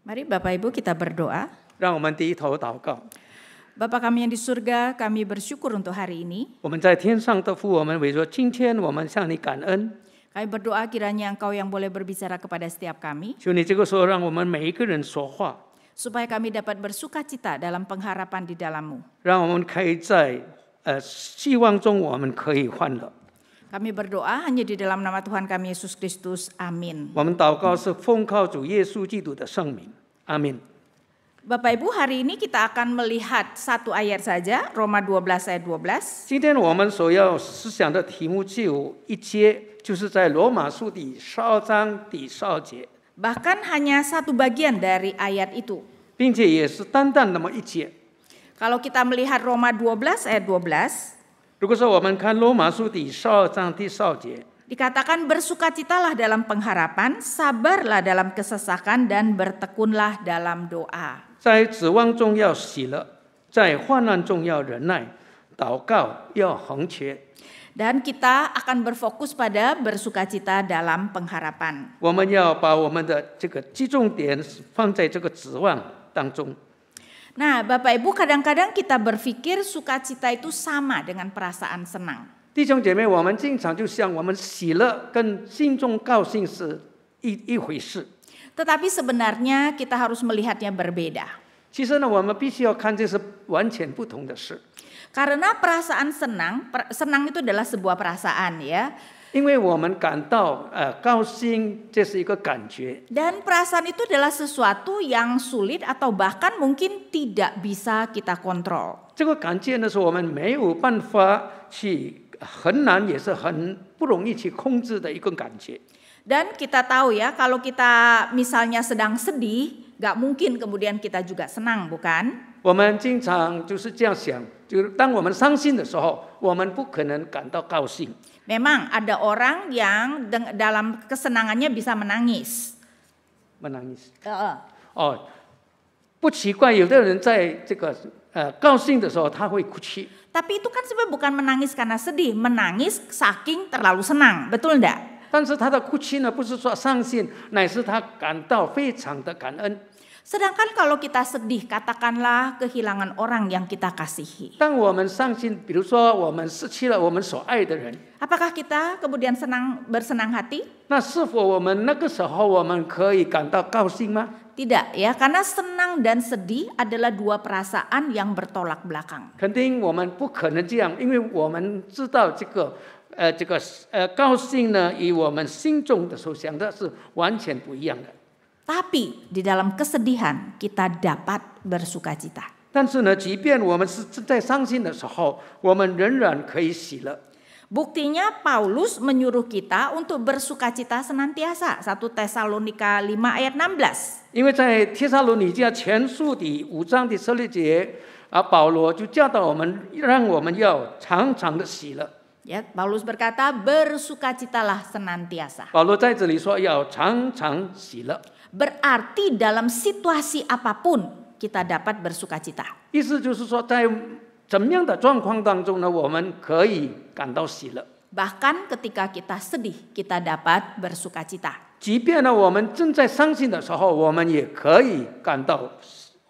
Mari Bapak Ibu kita berdoa. 让我们低头祷告。 Bapa kami yang di surga, kami bersyukur untuk hari ini. 我们在天上的父，我们为着今天我们向你感恩， Kami berdoa kiranya Engkau yang boleh berbicara kepada setiap kami, 求你这个时候让我们每一个人说话， supaya kami dapat bersuka cita dalam pengharapan di dalam-Mu. 让我们可以在希望中我们可以欢乐。 Kami berdoa hanya di dalam nama Tuhan kami Yesus Kristus. Amin. 我们祷告是奉靠主耶稣基督的圣名，阿门。 Bapak Ibu, hari ini kita akan melihat satu ayat saja, Roma 12 ayat 12. 今天我们所要思想的题目就有一节，就是在罗马书第12章第12节， Bahkan hanya satu bagian dari ayat itu. 并且也是单单那么一节。 Kalau kita melihat Roma 12 ayat 12, 如果说我们看罗马书第12章第12节， dikatakan bersukacitalah dalam pengharapan, sabarlah dalam kesesakan, dan bertekunlah dalam doa. 在指望中要喜乐，在患难中要忍耐，祷告要恒切。 Dan kita akan berfokus pada bersukacita dalam pengharapan. 我们要把我们的这个集中点放在这个指望当中。 Nah, Bapak Ibu, kadang-kadang kita berpikir sukacita itu sama dengan perasaan senang. 弟兄姐妹，我们经常就想，我们喜乐跟心中高兴是一回事。 Tetapi sebenarnya kita harus melihatnya berbeda. 其实呢，我们必须要看这是完全不同的事。 Karena perasaan senang itu adalah sebuah perasaan ya. 因为我们感到高兴，这是一个感觉。 Dan perasaan itu adalah sesuatu yang sulit atau bahkan mungkin tidak bisa kita kontrol. 这个感觉呢，是我们没有办法去很难，也是很不容易去控制的一个感觉。 Dan kita tahu ya, kalau kita misalnya sedang sedih, gak mungkin kemudian kita juga senang, bukan? 我们经常就是这样想，就是当我们伤心的时候，我们不可能感到高兴。 Memang ada orang yang dalam kesenangannya bisa menangis. menangis 哦，不奇怪，有的人在这个高兴的时候他会哭泣。 Tapi itu kan sebenarnya bukan menangis karena sedih, menangis saking terlalu senang, betul enggak? 但是他的哭泣呢，不是说伤心，乃是他感到非常的感恩。 Sedangkan kalau kita sedih, katakanlah kehilangan orang yang kita kasihi. 当我们伤心，比如说我们失去了我们所爱的人， Apakah kita kemudian bersenang hati? 那是否我们那个时候我们可以感到高兴吗？ Tidak ya, karena senang dan sedih adalah dua perasaan yang bertolak belakang. 肯定我们不可能这样，因为我们知道这个高兴呢，与我们心中的所想的是完全不一样的。 Tapi di dalam kesedihan kita dapat bersukacita. 但是呢，即便我们是在伤心的时候，我们仍然可以喜乐。 Buktinya Paulus menyuruh kita untuk bersukacita senantiasa. 1 Tesalonika 5 ayat 16. 因为在帖撒罗尼迦前书第5章第16节，保罗就教导我们，让我们要常常的喜乐。 Ya, Paulus berkata bersukacitalah senantiasa. 保罗在这里说要常常喜乐， Berarti dalam situasi apapun kita dapat bersukacita. 意思就是说在怎么样的状况当中呢，我们可以感到喜乐。 Bahkan ketika kita sedih, kita dapat bersukacita. 即便呢我们正在伤心的时候，我们也可以感到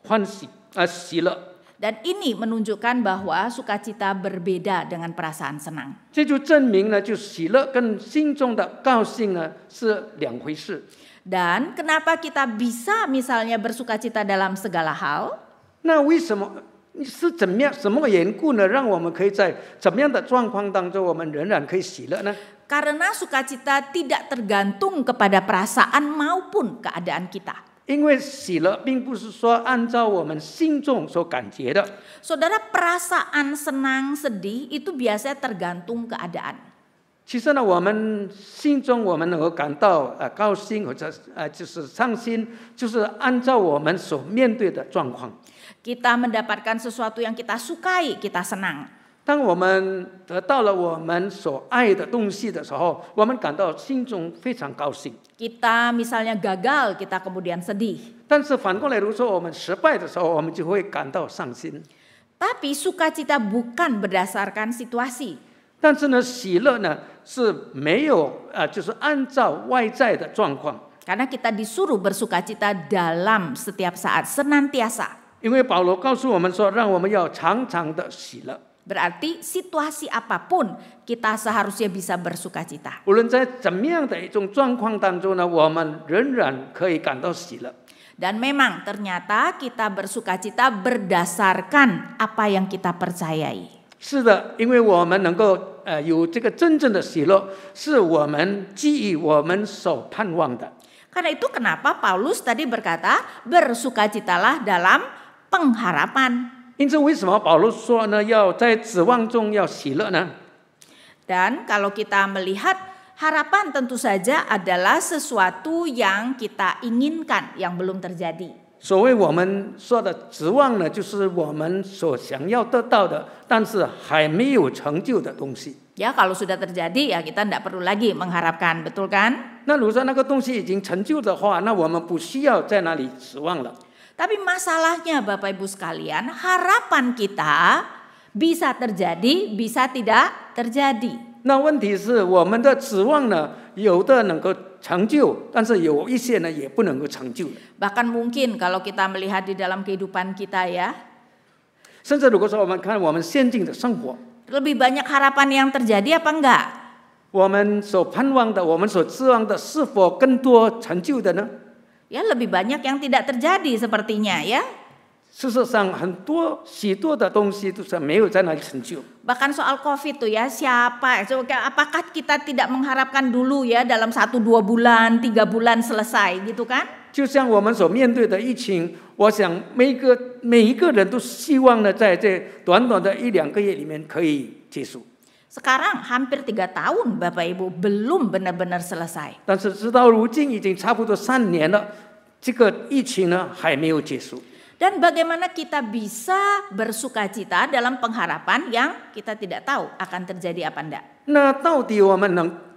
欢喜喜乐。 Dan ini menunjukkan bahwa sukacita berbeda dengan perasaan senang. 这就证明呢，就喜乐跟心中的高兴呢是两回事。 Dan kenapa kita bisa misalnya bersukacita dalam segala hal? 那为什么是怎么样什么缘故呢，让我们可以在怎么样的状况当中，我们仍然可以喜乐呢？ Karena sukacita tidak tergantung kepada perasaan maupun keadaan kita. 因为喜乐并不是说按照我们心中所感觉的。 Saudara, perasaan senang, sedih itu biasanya tergantung keadaan. 其实呢，我们心中我们能够感到高兴或者就是伤心，就是按照我们所面对的状况。 Kita mendapatkan sesuatu yang kita sukai, kita senang. 当我们得到了我们所爱的东西的时候，我们感到心中非常高兴。 Kita misalnya gagal, kita kemudian sedih. 但是反过来，如果说我们失败的时候，我们就会感到伤心。 Tapi sukacita bukan berdasarkan situasi. 但是呢，喜乐呢是没有就是按照外在的状况。Karena kita disuruh bersukacita dalam setiap saat, senantiasa. 因为保罗告诉我们说，让我们要常常的喜乐。 Berarti situasi apapun kita seharusnya bisa bersukacita. 无论在怎么样的一种状况当中呢，我们仍然可以感到喜乐。 Dan memang ternyata kita bersukacita berdasarkan apa yang kita percayai. 是的，因为我们能够有这个真正的喜乐，是我们基于我们所盼望的。 Karena itu kenapa Paulus tadi berkata bersukacitalah dalam pengharapan. 因此，为什么保罗说呢，要在指望中要喜乐呢？ Dan kalau kita melihat harapan tentu saja adalah sesuatu yang kita inginkan yang belum terjadi. 所谓我们说的指望呢，就是我们所想要得到的，但是还没有成就的东西。 Ya kalau sudah terjadi ya kita tidak perlu lagi mengharapkan, betul kan? 那如果说那个东西已经成就的话，那我们不需要在那里指望了。 Tapi masalahnya Bapak Ibu sekalian, harapan kita bisa terjadi, bisa tidak terjadi. 那问题是我们的指望呢，有的能够成就，但是有一些呢也不能够成就。 Bahkan mungkin kalau kita melihat di dalam kehidupan kita ya, 甚至如果说我们看我们现今的生活， lebih banyak harapan yang terjadi apa enggak? 我们所盼望的，我们所指望的，是否更多成就的呢？ Ya lebih banyak yang tidak terjadi sepertinya ya. 事实上，许多的东西都是没有在那里成就。 Bahkan soal COVID tuh ya, apakah kita tidak mengharapkan dulu ya dalam 1-2 bulan, 3 bulan selesai gitu kan? 就像我们所面对的疫情，我想每一个人都希望呢，在这短短的1-2个月里面可以结束。 Sekarang hampir 3 tahun Bapak Ibu belum benar-benar selesai. 但是直到如今已经差不多3年了，这个疫情呢还没有结束。 Dan bagaimana kita bisa bersukacita dalam pengharapan yang kita tidak tahu akan terjadi apa enggak? 那到底我们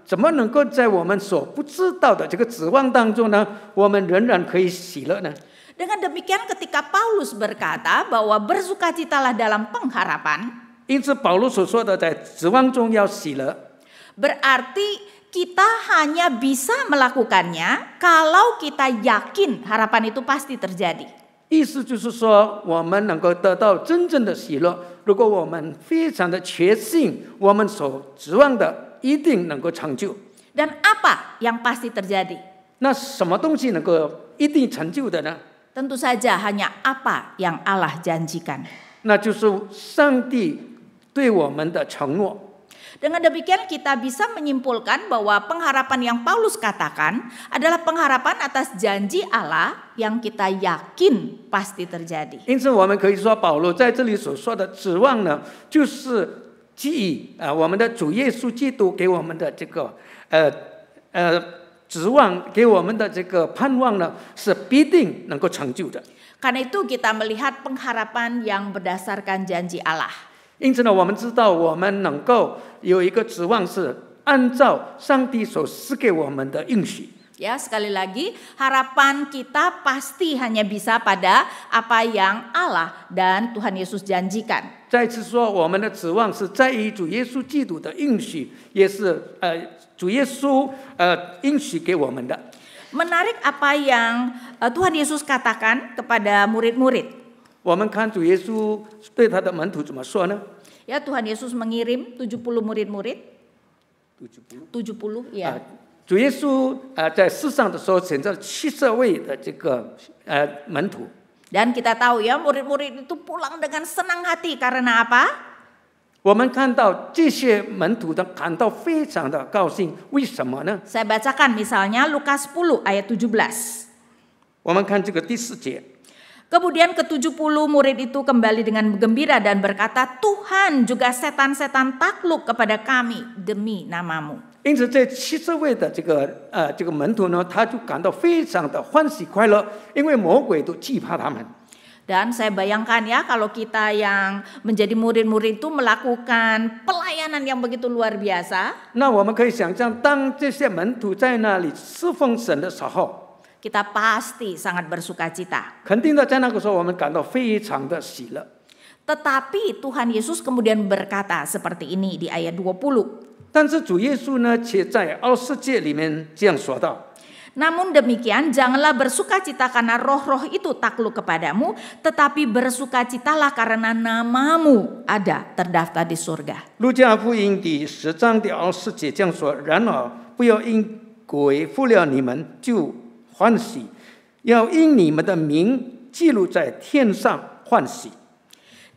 怎么能够在我们所不知道的这个指望当中呢，我们仍然可以喜乐呢？ Dengan demikian ketika Paulus berkata bahwa bersukacitalah dalam pengharapan, 因此保罗所说的在指望中要喜乐， berarti kita hanya bisa melakukannya kalau kita yakin harapan itu pasti terjadi. 意思就是说，我们能够得到真正的喜乐，如果我们非常的确信我们所指望的一定能够成就。 Dan apa yang pasti terjadi? 那什么东西能够一定成就的呢？ Tentu saja hanya apa yang Allah janjikan. 那就是上帝对我们的承诺。 Dengan demikian kita bisa menyimpulkan bahwa pengharapan yang Paulus katakan adalah pengharapan atas janji Allah yang kita yakin pasti terjadi. 因此，我们可以说，保罗在这里所说的指望呢，就是基于我们的主耶稣基督给我们的这个指望，给我们的这个盼望呢，是必定能够成就的。 Karena itu kita melihat pengharapan yang berdasarkan janji Allah. 因此呢，我们知道我们能够有一个指望是按照上帝所赐给我们的应许。 Ya, sekali lagi harapan kita pasti hanya bisa pada apa yang Allah dan Tuhan Yesus janjikan. 再次说，我们的指望是在于主耶稣基督的应许，也是主耶稣应许给我们的。 Menarik apa yang Tuhan Yesus katakan kepada murid-murid. 我们看主耶稣对他的门徒怎么说呢？ Ya, Tuhan Yesus mengirim 70 murid-murid. 70 ya. 主耶稣在世上的时候选择70位的这个门徒。 Dan kita tahu ya, murid-murid itu pulang dengan senang hati karena apa? 我们看到这些门徒的感到非常的高兴，为什么呢？ Saya bacakan misalnya Lukas 10 ayat 17. 我们看这个第4节。 Kemudian ke-70 murid itu kembali dengan gembira dan berkata, Tuhan juga setan-setan takluk kepada kami demi namamu. 因此，这70位的这个门徒呢，他就感到非常的欢喜快乐，因为魔鬼都惧怕他们。 Dan saya bayangkan ya, kalau kita yang menjadi murid-murid itu melakukan pelayanan yang begitu luar biasa. 那我们可以想象，当这些门徒在那里侍奉神的时候， Kita pasti sangat bersukacita. 肯定的在那个时候，我们感到非常的喜乐。 Tetapi Tuhan Yesus kemudian berkata seperti ini di ayat 20. 但是主耶稣呢，却在20节里面这样说道。Namun demikian, janganlah bersukacita karena roh-roh itu takluk kepadamu, tetapi bersukacitalah karena namamu ada terdaftar di surga. 路加福音第10章第20节这样说：然而不要因鬼负了你们就欢喜，要因你们的名记录在天上欢喜。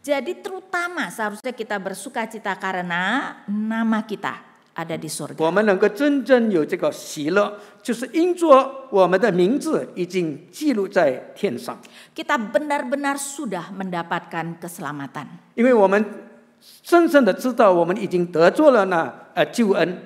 Jadi terutama seharusnya kita bersukacita karena nama kita ada di surga. 我们能够真正有这个喜乐，就是因着我们的名字已经记录在天上。 Kita benar-benar sudah mendapatkan keselamatan. 因为我们深深的知道，我们已经得着了那救恩。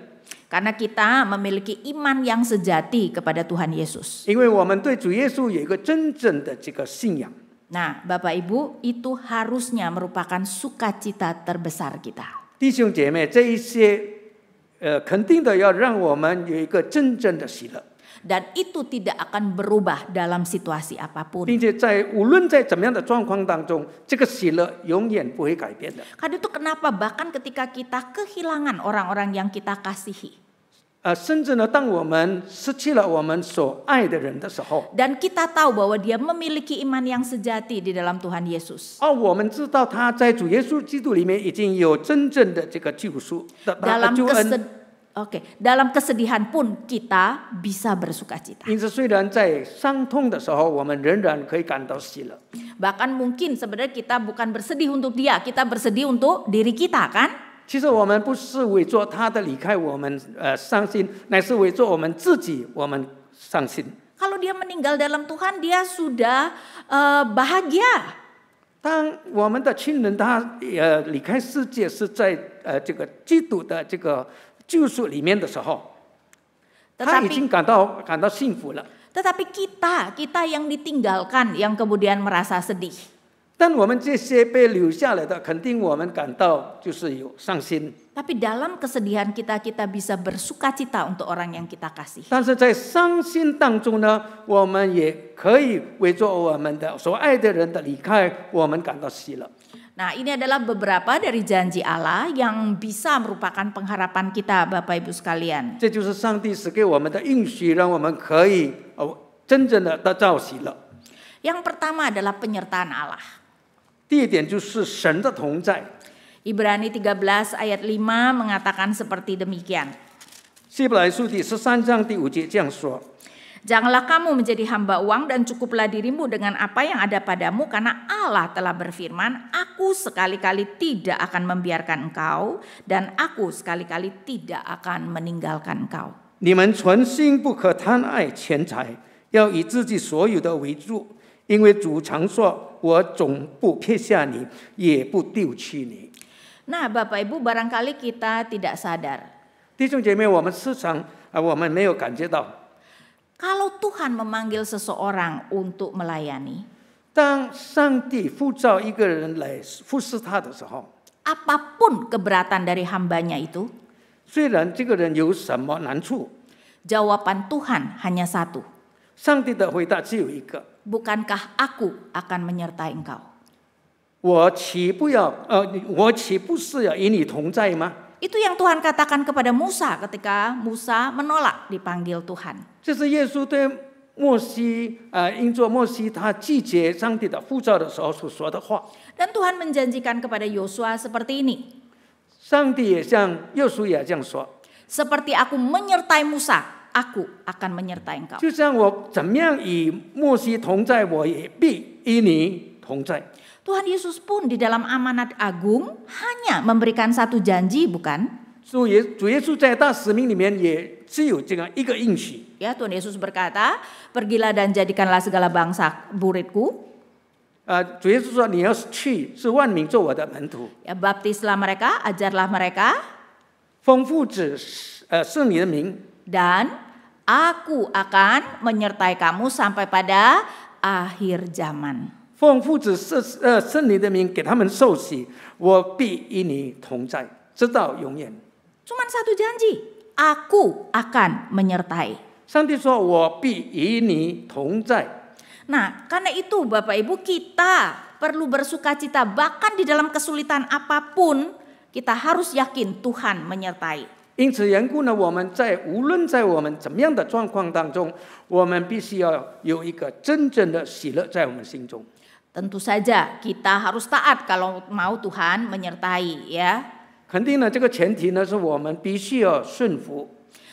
Karena kita memiliki iman yang sejati kepada Tuhan Yesus. 因为我们对主耶稣有一个真正的这个信仰。 Nah, Bapak Ibu, itu harusnya merupakan sukacita terbesar kita. 弟兄姐妹，这一些肯定的要让我们有一个真正的喜乐， Dan itu tidak akan berubah dalam situasi apapun. 并且无论在怎么样的状况当中，这个喜乐永远不会改变的。 Karena itu kenapa bahkan ketika kita kehilangan orang-orang yang kita kasihi. 甚至呢，当我们失去了我们所爱的人的时候， Dan kita tahu bahwa dia memiliki iman yang sejati di dalam Tuhan Yesus. 我们知道他在主耶稣基督里面已经有真正的这个救赎的救恩。 Dalam kesedihan pun kita bisa bersukacita. 因此，虽然在伤痛的时候，我们仍然可以感到喜乐。 Bahkan mungkin sebenarnya kita bukan bersedih untuk dia, kita bersedih untuk diri kita, kan? 其实我们不是为着他的离开我们伤心，乃是为着我们自己我们伤心。 Kalau dia meninggal dalam Tuhan, dia sudah bahagia. 当我们的亲人他离开世界是在这个基督的这个救赎里面的时候，他已经感到幸福了。 Tetapi kita yang ditinggalkan, yang kemudian merasa sedih. 但我们这些被留下来的，肯定我们感到就是有伤心。 Tapi dalam kesedihan kita bisa bersukacita untuk orang yang kita kasih. 但是在伤心当中呢，我们也可以为着我们的所爱的人的离开，我们感到喜乐。 Nah, ini adalah beberapa dari janji Allah yang bisa merupakan pengharapan kita, Bapak Ibu sekalian. 这就是上帝赐给我们的应许，让我们可以真正的得到喜乐。 Yang pertama adalah penyertaan Allah. 第一点就是神的同在。 Ibrani 13 ayat 5 mengatakan seperti demikian. 希伯来书第13章第5节这样说： Janganlah kamu menjadi hamba uang dan cukuplah dirimu dengan apa yang ada padamu, karena Allah telah berfirman, Aku sekali-kali tidak akan membiarkan engkau dan Aku sekali-kali tidak akan meninggalkan engkau. 你们存心不可贪爱钱财，要以自己所有的为主，因为主常说：我总不撇下你，也不丢弃你。 Nah, Bapak Ibu, barangkali kita tidak sadar. 弟兄姐妹，我们时常我们没有感觉到， Kalau Tuhan memanggil seseorang untuk melayani, 当上帝呼召一个人来服侍他的时候， apapun keberatan dari hambanya itu, 虽然这个人有什么难处， jawaban Tuhan hanya satu. 上帝的回答只有一个： Bukankah aku akan menyertai engkau? 我岂不是要与你同在吗？ Itu yang Tuhan katakan kepada Musa ketika Musa menolak dipanggil Tuhan. 这是耶稣对莫西因着莫西他拒绝上帝的呼召的时候所说的话。 Dan Tuhan menjanjikan kepada Yosua seperti ini. 上帝也向约书亚这样说： Seperti aku menyertai Musa, aku akan menyertai engkau. 就像我怎么样与莫西同在，我也必与你同在。 Tuhan Yesus pun di dalam amanat agung hanya memberikan satu janji, bukan? 主耶稣在大使命里面也只有这样一个应许。 Ya, Tuhan Yesus berkata, pergilah dan jadikanlah segala bangsa muridku. 主耶稣说：“你要去，是万民做我的门徒。 Ya, baptislah mereka, ajarlah mereka, 奉父子圣灵的名， dan aku akan menyertai kamu sampai pada akhir zaman. 奉父子圣灵的名给他们受洗，我必与你同在，直到永远。” Cuman satu janji, aku akan menyertai. 上帝说：“我必与你同在。” Nah, karena itu Bapak Ibu, kita perlu bersukacita bahkan di dalam kesulitan apapun, kita harus yakin Tuhan menyertai. 因此缘故呢，无论在我们怎么样的状况当中，我们必须要有一个真正的喜乐在我们心中。 Tentu saja kita harus taat kalau mau Tuhan menyertai ya. 肯定呢，这个前提呢是我们必须要顺服。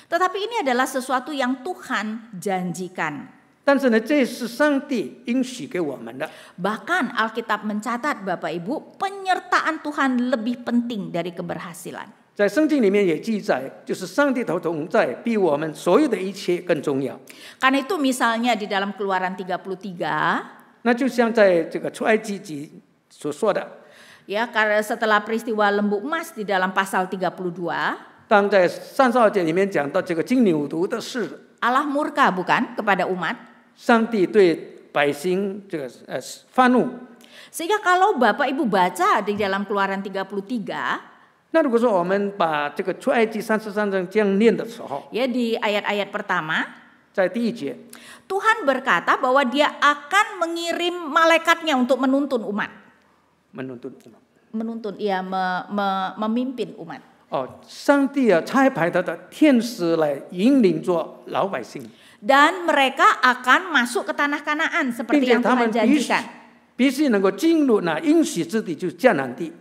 Tetapi ini adalah sesuatu yang Tuhan janjikan. 但是呢，这是上帝应许给我们的。 Bahkan Alkitab mencatat Bapak Ibu, penyertaan Tuhan lebih penting dari keberhasilan. 在圣经里面也记载，就是上帝的同在比我们所有的一切更重要。 Karena itu misalnya di dalam Keluaran 33, 那就像在这个出埃及记所说的， ya, karena setelah peristiwa lembu emas di dalam pasal 32, 当在32节里面讲到这个金牛犊的事， Allah murka bukan kepada umat? 上帝对百姓这个发怒。 Sehingga kalau Bapak Ibu baca di dalam Keluaran 33, 那如果说我们把这个出埃及33章这样念的时候， ya di ayat-ayat pertama, 在第1节， Tuhan berkata bahwa Dia akan mengirim malaikatnya untuk menuntun umat. Menuntun, ya, memimpin umat. 上帝差派他的天使来引领着老百姓， Dan mereka akan masuk ke tanah Kanaan 并 seperti 且 yang 他 Tuhan 们 janjikan. 必须能够进入那应许之地，就是迦南地。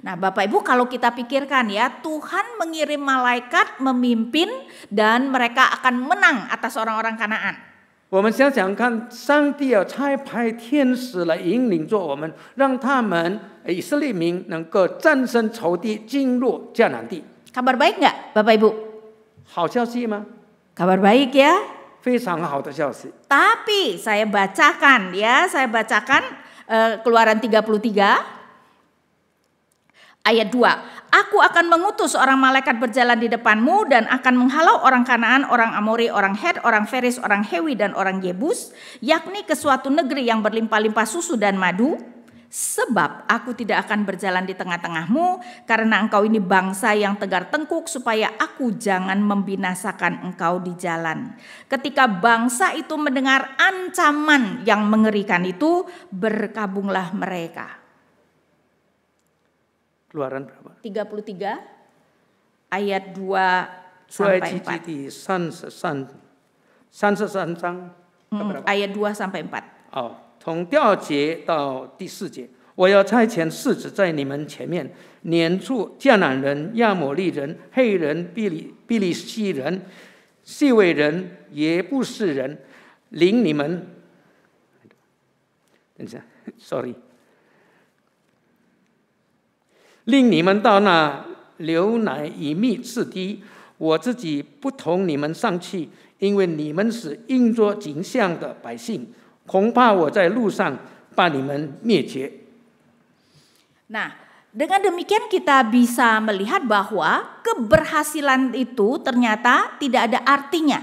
Nah Bapak Ibu, kalau kita pikirkan ya, Tuhan mengirim malaikat memimpin dan mereka akan menang atas orang-orang Kanaan. 我们想想看，上帝差派天使来引领着我们，让他们以色列民能够战胜仇敌，进入迦南地。 Kabar baik nggak Bapak Ibu? 好消息吗？ Kabar baik ya. 非常好的消息。 Tapi saya bacakan Keluaran 33 ayat 2. Aku akan mengutus orang malaikat berjalan di depanmu dan akan menghalau orang Kanaan, orang Amori, orang Het, orang Feris, orang Hewi dan orang Yebus, yakni ke suatu negeri yang berlimpah-limpah susu dan madu. Sebab aku tidak akan berjalan di tengah-tengahmu, karena engkau ini bangsa yang tegar tengkuk, supaya aku jangan membinasakan engkau di jalan. Ketika bangsa itu mendengar ancaman yang mengerikan itu, berkabunglah mereka. Keluaran berapa? 33 ayat 2 sampai 4. 第33章 ayat 2 sampai 4. 从第2节到第4节，我要差遣使者在你们前面，撵出迦南人、亚摩利人、黑人、比利西人、西魏人、耶布士人，领你们。等一下 ，sorry。 令你们到那流奶与蜜之地，我自己不同你们上去，因为你们是应着景象的百姓，恐怕我在路上把你们灭绝。 Nah, dengan demikian kita bisa melihat bahwa keberhasilan itu ternyata tidak ada artinya.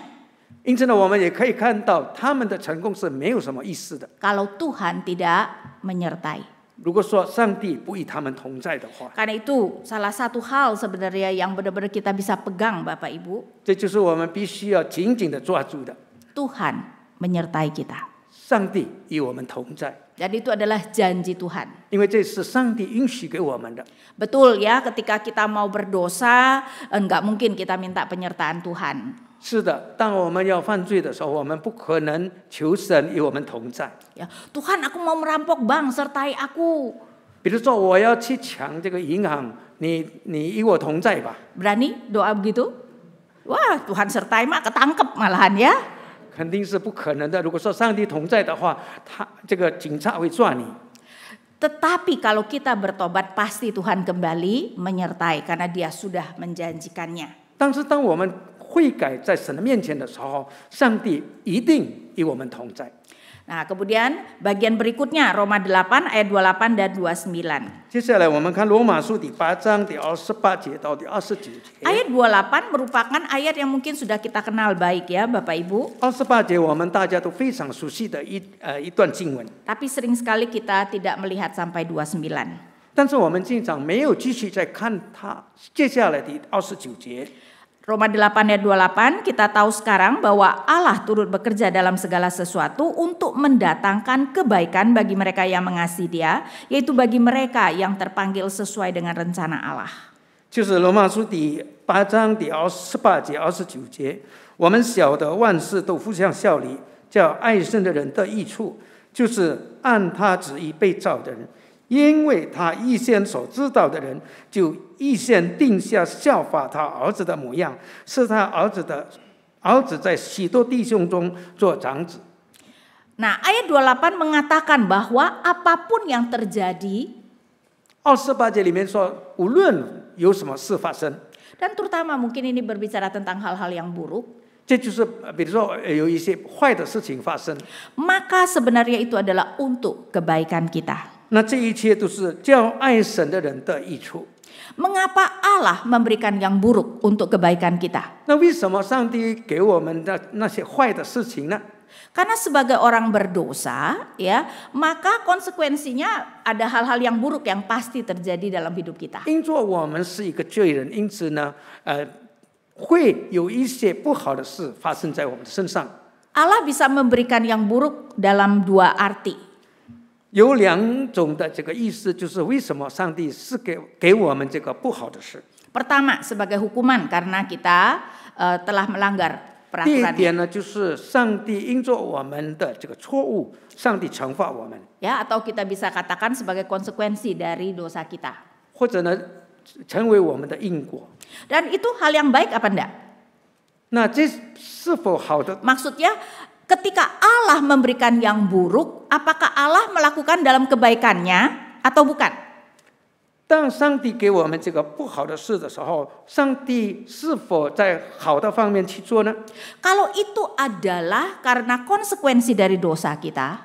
因此呢，我们也可以看到他们的成功是没有什么意思的。 Kalau Tuhan tidak menyertai. 如果说上帝不与他们同在的话， Karena itu salah satu hal sebenarnya yang benar-benar kita bisa pegang Bapak Ibu. 这就是我们必须要紧紧的抓住的。 Tuhan menyertai kita. 上帝与我们同在， Dan itu adalah janji Tuhan. 因为这是上帝允许给我们的。 Betul ya, ketika kita mau berdosa, enggak mungkin kita minta penyertaan Tuhan. 是的，当我们要犯罪的时候，我们不可能求神与我们同在。 Ya, Tuhan aku mau merampok bang, sertai aku. 比如说，我要去抢这个银行，你与我同在吧？ Berani doa begitu? Wah, Tuhan sertai mak ketangkep malahan ya. 肯定是不可能的。如果说上帝同在的话，这个警察会抓你。 Tetapi kalau kita bertobat, pasti Tuhan kembali menyertai karena Dia sudah menjanjikannya. 但是当我们悔改在神的面前的时候，上帝一定与我们同在。 Nah, kemudian bagian berikutnya Roma 8 ayat 28 dan 29. 接下来我们看罗马书第8章第28节到第29节。 Ayat 28 merupakan ayat yang mungkin sudah kita kenal baik ya Bapak Ibu. 28节我们大家都非常熟悉的一段经文， Tapi sering sekali kita tidak melihat sampai 29. 但是我们经常没有继续再看它接下来的29节。 Roma 8 ayat 28 kita tahu sekarang bahwa Allah turut bekerja dalam segala sesuatu untuk mendatangkan kebaikan bagi mereka yang mengasihi Dia, yaitu bagi mereka yang terpanggil sesuai dengan rencana Allah. 就是罗马书第8章第18节、29节，我们晓得万事都互相效力，叫爱神的人得益处，就是按他旨意被造的人，因为他预先所知道的人，就预先定下效法他儿子的模样，是他儿子在许多弟兄中做长子。 Nah, ayat 28 mengatakan bahwa apapun yang terjadi 28节里面说，无论有什么事发生， dan terutama mungkin ini berbicara tentang hal-hal yang buruk, 这就是比如说有一些坏的事情发生， maka sebenarnya itu adalah untuk kebaikan kita. 那这一切都是叫爱神的人得益处。 Mengapa Allah memberikan yang buruk untuk kebaikan kita? 那为什么上帝给我们的那些坏的事情呢？ Karena sebagai orang berdosa, ya, maka konsekuensinya ada hal-hal yang buruk yang pasti terjadi dalam hidup kita. 因着我们是一个罪人，因此呢，会有一些不好的事发生在我们的身上。 Allah bisa memberikan yang buruk dalam dua arti. 有2种的这个意思，就是为什么上帝是给我们这个不好的事。 Pertama, sebagai hukuman karena kita telah melanggar 第一 peraturan. 点呢，就是上帝因着我们的这个错误，上帝惩罚我们， Ya, atau kita bisa katakan sebagai konsekuensi dari dosa kita. 或者呢，成为我们的因果。 Dan itu hal yang baik apa enggak? 那这是否好的？ Maksudnya ketika Allah memberikan yang buruk, apakah Allah melakukan dalam kebaikannya atau bukan? 当上帝给我们这个不好的事的时候，上帝是否在好的方面去做呢？ Kalau itu adalah karena konsekuensi dari dosa kita,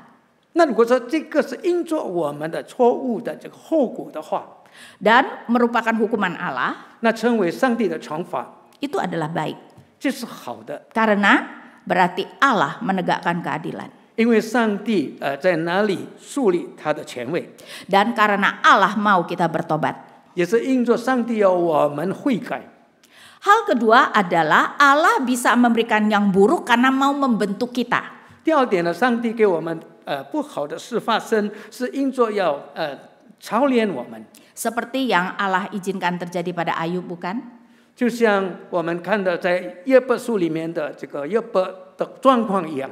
那如果说这个是因着我们的错误的这个后果的话， dan merupakan hukuman Allah, 那称为上帝的惩罚， itu adalah baik. 这是好的， Karena berarti Allah menegakkan keadilan. 因为上帝在哪里树立他的权位， Dan karena Allah mau kita bertobat. 也是因着上帝要我们悔改。 Hal kedua adalah Allah bisa memberikan yang buruk karena mau membentuk kita. 第二点呢，上帝给我们不好的事发生，是因着要操练我们， Seperti yang Allah izinkan terjadi pada Ayub, bukan? 就像我们看到在约伯书里面的这个约伯的状况一样。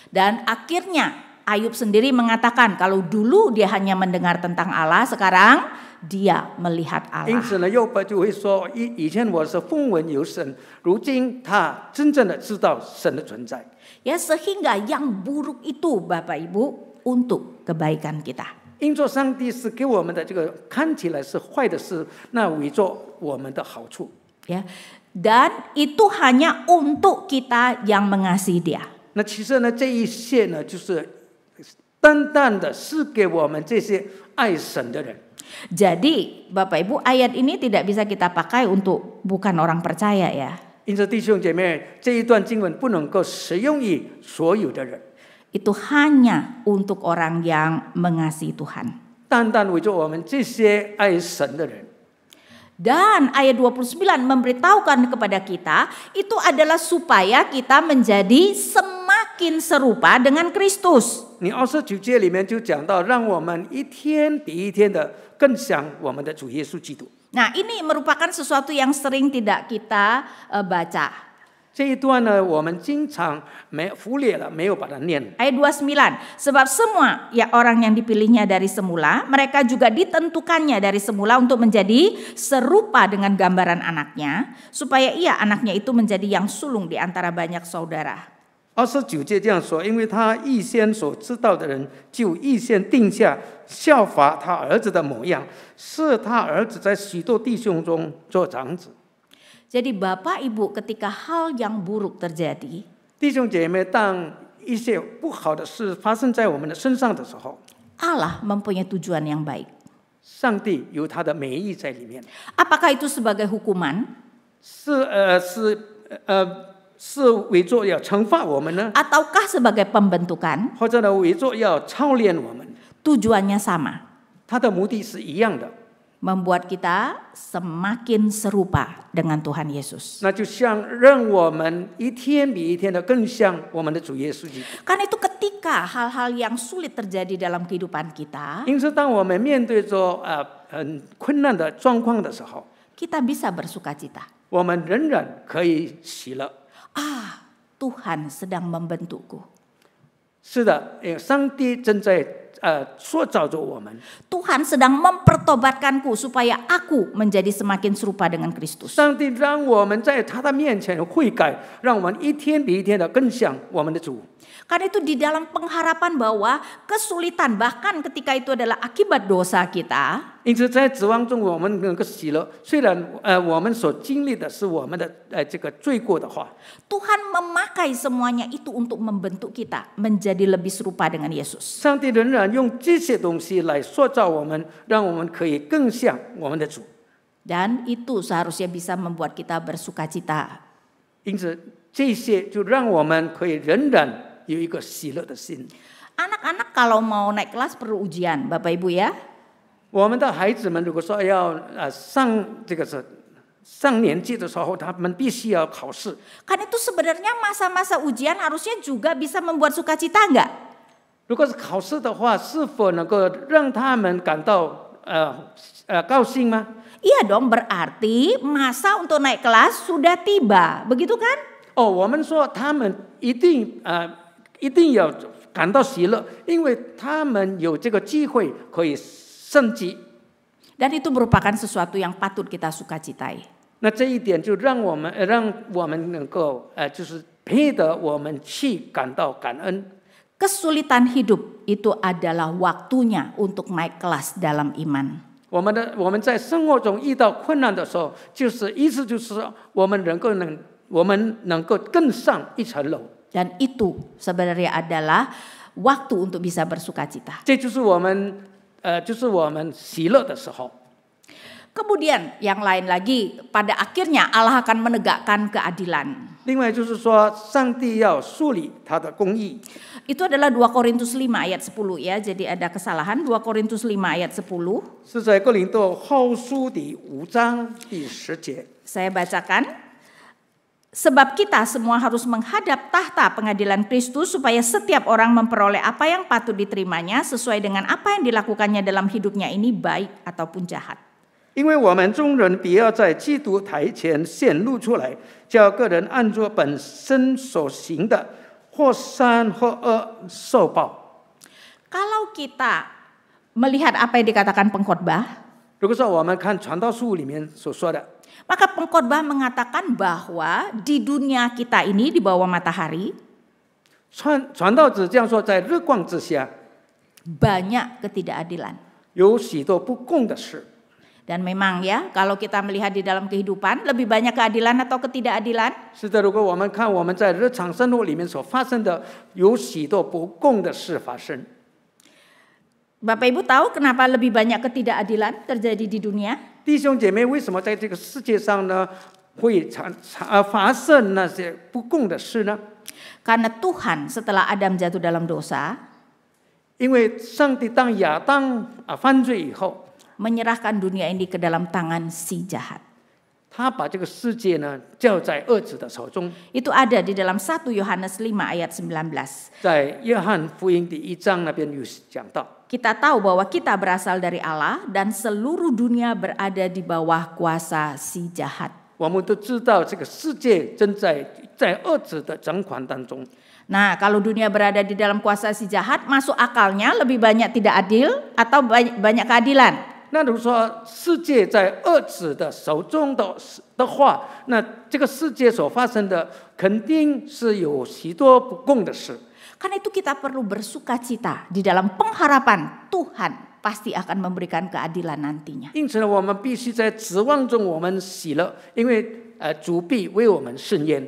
Dan akhirnya Ayub sendiri mengatakan kalau dulu dia hanya mendengar tentang Allah, sekarang dia melihat 因 Allah. 此呢，约伯就会说：以前我是风闻有神，如今他真正的知道神的存在。 Ya, sehingga yang buruk itu Bapak Ibu untuk kebaikan kita. 因着上帝是给我们的这个看起来是坏的事，那为着我们的好处。 Ya. Dan itu hanya untuk kita yang mengasihi Dia. 那其实呢，这一切呢，就是单单的是给我们这些爱神的人。 Jadi Bapak Ibu, ayat ini tidak bisa kita pakai untuk bukan orang percaya ya. 因此，弟兄姐妹，这一段经文不能够适用于所有的人， Itu hanya untuk orang yang mengasihi Tuhan. 单单为着我们这些爱神的人。 Dan ayat 29 memberitahukan kepada kita itu adalah supaya kita menjadi semakin serupa dengan Kristus. 你29节里面就讲到，让我们一天比一天的更像我们的主耶稣基督。 Nah, ini merupakan sesuatu yang sering tidak kita baca. 这一段呢，我们经常忽略了，没有把它念。 Ayat 29, sebab semua ya orang yang dipilihnya dari semula, mereka juga ditentukannya dari semula untuk menjadi serupa dengan gambaran anaknya, supaya ia anaknya itu menjadi yang sulung di antara banyak saudara. 29节这样说，因为他预先所知道的人，就预先定下效法他儿子的模样，是他儿子在许多弟兄中做长子。 Jadi Bapak Ibu, ketika hal yang buruk terjadi, 弟兄姐妹，当一些不好的事发生在我们的身上的时候， Allah mempunyai tujuan yang baik. 上帝有他的美意在里面， Apakah itu sebagai hukuman 是为着要惩罚我们呢， ataukah sebagai pembentukan? 或者呢为着要操练我们？ Tujuannya sama, 他的目的是一样的， membuat kita semakin serupa dengan Tuhan Yesus. 那就像让我们一天比一天的更像我们的主耶稣基督。 Karena itu ketika hal-hal yang sulit terjadi dalam kehidupan kita, 因此，当我们面对着很困难的状况的时候， kita bisa bersukacita. 我们仍然可以喜乐。 Tuhan sedang membentukku. 是的，上帝正在塑造着我们。 Tuhan sedang mempertobatkanku supaya aku menjadi semakin serupa dengan Kristus. 上帝让我们在他的面前悔改，让我们一天比一天的更像我们的主。 Karena itu di dalam pengharapan bahwa kesulitan bahkan ketika itu adalah akibat dosa kita, 因此，在指望中我们能够喜乐。虽然我们所经历的是我们的这个罪过的话， Tuhan memakai semuanya itu untuk membentuk kita menjadi lebih serupa dengan Yesus. 上帝仍然用这些东西来塑造我们，让我们可以更像我们的主。 Dan itu seharusnya bisa membuat kita bersukacita. 因此，这些就让我们可以仍然有一个喜乐的心。 Anak-anak kalau mau naik kelas perlu ujian, Bapak Ibu ya. 我们的孩子们如果说要上年纪的时候，他们必须要考试。 Kan itu sebenarnya masa-masa ujian harusnya juga bisa membuat sukacita enggak? 如果是考试的话，是否能够让他们感到高兴吗？ Iya dong, berarti masa untuk naik kelas sudah tiba, begitu kan? 我们说他们一定要感到喜乐，因为他们有这个机会可以升级。 Dan itu merupakan sesuatu yang patut kita sukacitai. 那这一点就让我们能够就是配得我们去感到感恩。 Kesulitan hidup itu adalah waktunya untuk naik kelas dalam iman. 我们在生活中遇到困难的时候，意思就是我们能够更上一层楼。 Dan itu sebenarnya adalah waktu untuk bisa bersukacita. 这就是我们喜乐的时候。 Kemudian yang lain lagi, pada akhirnya Allah akan menegakkan keadilan. 另外就是说，上帝要树立他的公义。 Itu adalah 2 Korintus 5 ayat 10 ya. Jadi ada kesalahan 2 Korintus 5 ayat 10. 是在哥林多后书第5章第10节。 Saya bacakan. Sebab kita semua harus menghadap tahta pengadilan Kristus supaya setiap orang memperoleh apa yang patut diterimanya sesuai dengan apa yang dilakukannya dalam hidupnya ini baik ataupun jahat. 因为我们众人必要在基督台前显露出来，叫个人按着本身所行的，或善或恶受报。 Kalau kita melihat apa yang dikatakan pengkhotbah, 如果说我们看传道书里面所说的， maka pengkhotbah mengatakan bahwa di dunia kita ini di bawah matahari 传道者这样说，在日光之下 banyak ketidakadilan. 有许多不公的事。 Dan memang ya, kalau kita melihat di dalam kehidupan lebih banyak keadilan atau ketidakadilan? 是的，如果我们看我们在日常生活里面所发生的，有许多不公的事发生。 Bapak Ibu tahu kenapa lebih banyak ketidakadilan terjadi di dunia? 弟兄姐妹，为什么在这个世界上呢会发生那些不公的事呢？ Karena Tuhan setelah Adam jatuh dalam dosa, 因为上帝当亚当犯罪以后， menyerahkan dunia ini ke dalam tangan si jahat. 他把这个世界呢交在恶者的手中。 Itu ada di dalam 1 Yohanes 5 ayat 19. 在约翰福音第1章那边有讲到， Kita tahu bahwa kita berasal dari Allah dan seluruh dunia berada di bawah kuasa si jahat. 我们都知道这个世界正在恶者的掌管当中。 Nah, kalau dunia berada di dalam kuasa si jahat, masuk akalnya lebih banyak tidak adil atau banyak keadilan? 那如果说世界在恶者的手中的话，那这个世界所发生的肯定是有许多不公的事。 Karena itu kita perlu bersukacita di dalam pengharapan Tuhan pasti akan memberikan keadilan nantinya. 因此呢，我们必须在指望中我们喜乐，因为主必为我们伸冤。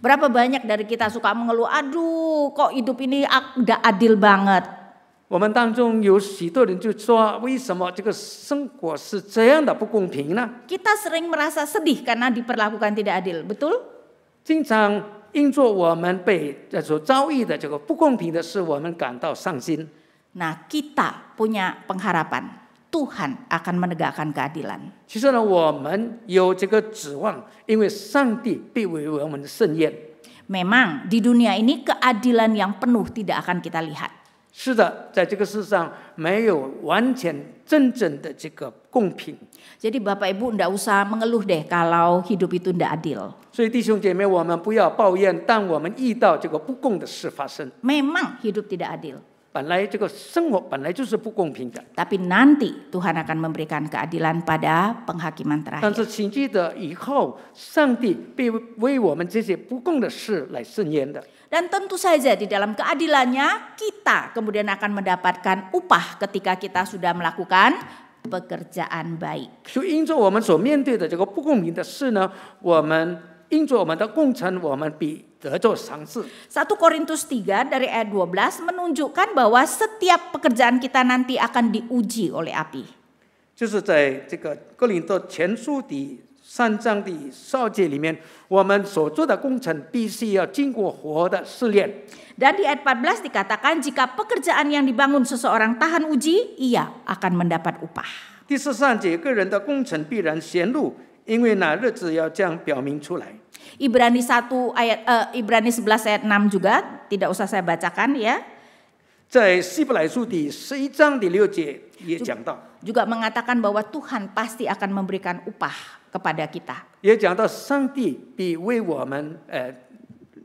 Berapa banyak dari kita suka mengeluh, aduh kok hidup ini gak adil banget. 我们当中有许多人就说，为什么这个生活是这样的不公平呢？ Kita sering merasa sedih karena diperlakukan tidak adil, betul? 经常因着我们被所遭遇的这个不公平的事，我们感到伤心。 Nah, kita punya pengharapan Tuhan akan menegakkan keadilan. 其实呢，我们有这个指望，因为上帝必为我们伸冤。 Memang di dunia ini keadilan yang penuh tidak akan kita lihat. 是的，在这个世上没有完全真正的这个公平。 Jadi Bapak Ibu enggak usah mengeluh deh kalau hidup itu enggak adil. 所以弟兄姐妹，我们不要抱怨，当我们遇到这个不公的事发生， Memang hidup tidak adil. 本来这个生活本来就是不公平的。 Tapi nanti Tuhan akan memberikan keadilan pada penghakiman 但 terakhir. 是请记得，以后上帝必为我们这些不公的事来伸冤的。 Dan tentu saja di dalam keadilannya kita kemudian akan mendapatkan upah ketika kita sudah melakukan pekerjaan baik. 就因着我们所面对的这个不公平的事呢，我们因着我们的工程，我们必得着赏赐。 1 Korintus 3 dari ayat 12 menunjukkan bahwa setiap pekerjaan kita nanti akan diuji oleh api. 就是在这个哥林多前书第3章第12节里面，我们所做的工程必须要经过火的试炼。 Dan di ayat 14 dikatakan jika pekerjaan yang dibangun seseorang tahan uji, ia akan mendapat upah. 第13节，个人的工程必然显露，因为那日子要将表明出来。 Ibrani 11 ayat 6 juga tidak usah saya bacakan ya. 在希伯来书第11章第6节也讲到， Juga mengatakan bahwa Tuhan pasti akan memberikan upah kepada kita. 也讲到上帝必为我们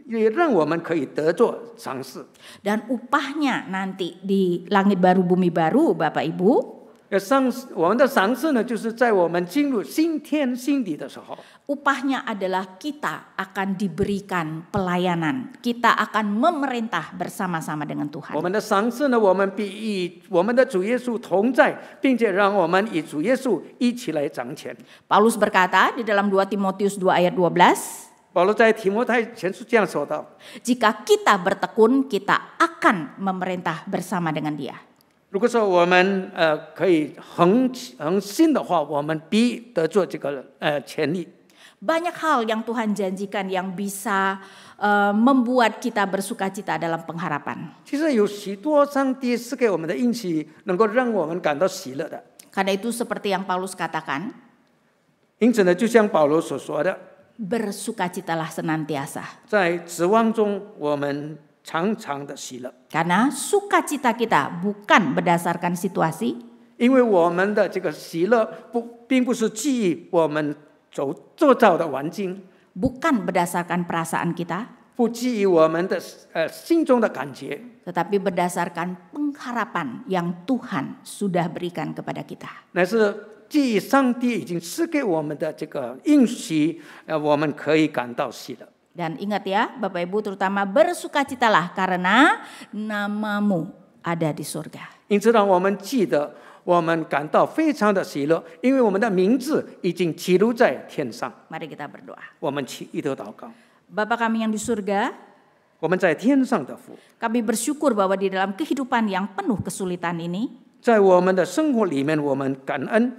也让我们可以得着赏赐。 Dan upahnya nanti di langit baru bumi baru Bapak Ibu. 我们的赏赐呢，就是在我们进入新天新地的时候， Upahnya adalah kita akan diberikan pelayanan. Kita akan memerintah bersama-sama dengan 我 Tuhan. 们的赏赐呢，我们必与我们的主耶稣同在，并且让我们与主耶稣一起来掌权。 Paulus berkata di dalam 2 Timotius 2 ayat 12, 保罗在提摩太前书这样说道： jika kita bertekun, kita akan memerintah bersama dengan Dia. 如果说我们可以恒心的话，我们必得做这个权利。 Banyak hal yang Tuhan janjikan yang bisa membuat kita bersukacita dalam pengharapan. 其实有许多上帝赐给我们的应许，能够让我们感到喜乐的。 Karena itu seperti yang Paulus katakan, 因此呢，就像保罗所说的， bersukacitalah senantiasa. 在指望中我们常常的喜乐， Karena sukacita kita bukan berdasarkan situasi, 因为我们的这个喜乐并不是基于我们周遭的环境， bukan berdasarkan perasaan kita, 不基于我们的心中的感觉， tetapi berdasarkan pengharapan yang Tuhan sudah berikan kepada kita. 乃是基于上帝已经赐给我们的这个应许，我们可以感到喜乐。 Dan ingat ya, Bapak Ibu, terutama bersukacitalah karena namamu ada di surga. 因此，让我们记得，我们感到非常的喜乐，因为我们的名字已经记录在天上。 Mari kita berdoa. 我们一同祷告， Bapa kami yang di surga, 我们在天上的父， kami bersyukur bahwa di dalam kehidupan yang penuh kesulitan ini, 在我们的生活里面，我们感恩。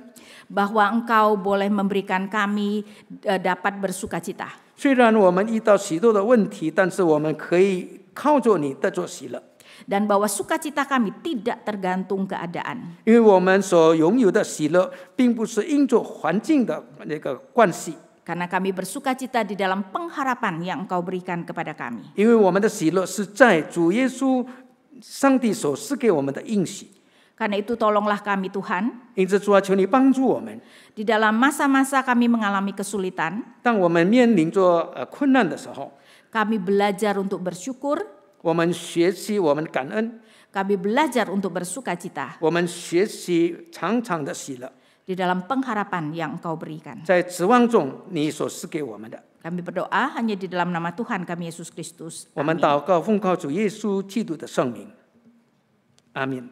bahwa Engkau boleh memberikan kami dapat bersukacita. 虽然我们遇到许多的问题，但是我们可以靠着你得着喜乐， Dan bahwa sukacita kami tidak tergantung keadaan. 因为我们所拥有的喜乐，并不是因着环境的那个关系， Karena kami bersukacita di dalam pengharapan yang Engkau berikan kepada kami. 因为我们的喜乐是在主耶稣上帝所赐给我们的应许。 Karena itu tolonglah kami Tuhan, 因此，主啊，求你帮助我们， di dalam masa-masa kami mengalami kesulitan, 当我们面临着困难的时候， kami belajar untuk bersyukur, 我们学习，我们感恩， kami belajar untuk bersukacita 我们学习常常的喜乐， di dalam pengharapan yang Engkau berikan. 在指望中你所赐给我们的。 Kami berdoa hanya di dalam nama Tuhan kami Yesus Kristus. 我们祷告，奉靠主耶稣基督的圣名，阿门。